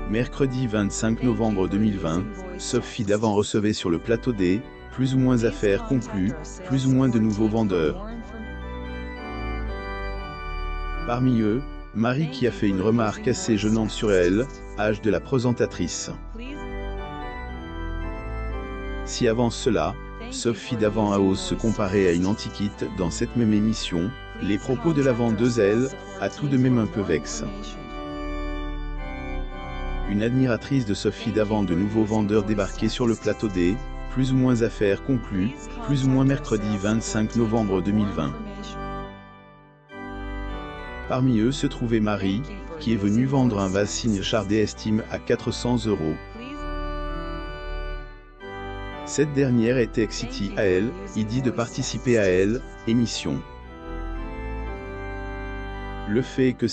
Mercredi 25 novembre 2020, Sophie Davant recevait sur le plateau des « plus ou moins affaires conclues », plus ou moins de nouveaux vendeurs. Parmi eux, Marie qui a fait une remarque assez gênante sur elle, âge de la présentatrice. Si avant cela, Sophie Davant a osé se comparer à une antiquite dans cette même émission, les propos de la vendeuse, elle, a tout de même un peu vexé. Une admiratrice de Sophie Davant, de nouveaux vendeurs débarqués sur le plateau des « plus ou moins affaires conclues », plus ou moins mercredi 25 novembre 2020. Parmi eux se trouvait Marie, qui est venue vendre un vase signe Chardé estime à 400 €. Cette dernière était excitée à elle, il dit de participer à elle, émission. Le fait est que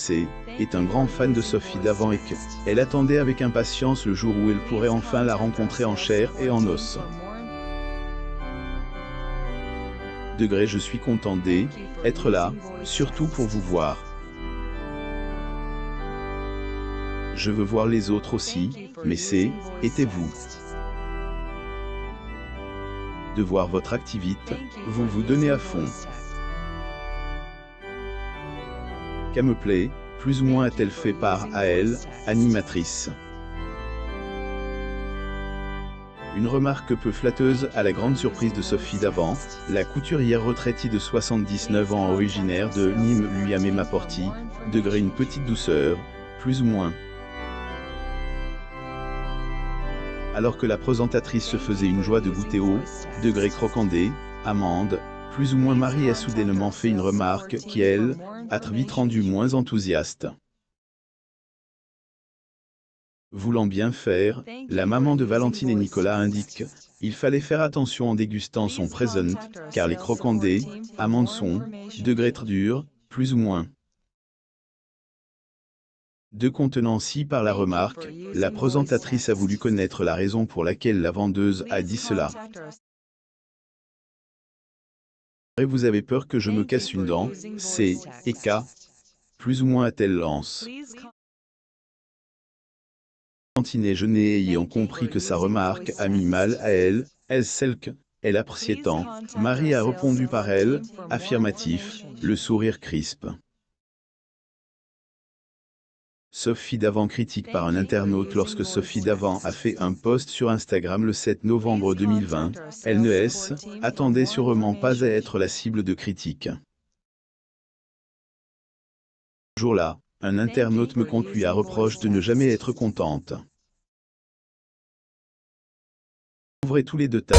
est un grand fan de Sophie Davant et qu'elle attendait avec impatience le jour où elle pourrait enfin la rencontrer en chair et en os. Je suis content d'être là, surtout pour vous voir. Je veux voir les autres aussi, mais était-vous. De voir votre activité, vous vous donnez à fond. Qu'à me plaît, plus ou moins a-t-elle fait part à elle, animatrice. Une remarque peu flatteuse à la grande surprise de Sophie Davant, la couturière retraitée de 79 ans originaire de Nîmes lui a même apporté, une petite douceur, plus ou moins. Alors que la présentatrice se faisait une joie de goûter au croquandé, amande, plus ou moins Marie a soudainement fait une remarque qui, elle, a très vite rendu moins enthousiaste. Voulant bien faire, la maman de Valentine et Nicolas indique qu'il fallait faire attention en dégustant son présent, car les croquandés, amandes sont, très durs, plus ou moins. De contenant si par la remarque, la présentatrice a voulu connaître la raison pour laquelle la vendeuse a dit cela. Vous avez peur que je me casse une dent, et qu'à, plus ou moins a-t-elle lance. Valentine et Jeunet ayant compris que sa remarque a mis mal à elle, celle qu'elle appréciait tant, Marie a répondu par elle, affirmatif, le sourire crisp. Sophie Davant critique par un internaute. Lorsque Sophie Davant a fait un post sur Instagram le 7 novembre 2020, elle ne attendait sûrement pas à être la cible de critiques. Ce jour-là, un internaute me lui a reproche de ne jamais être contente. Ouvrez tous les détails.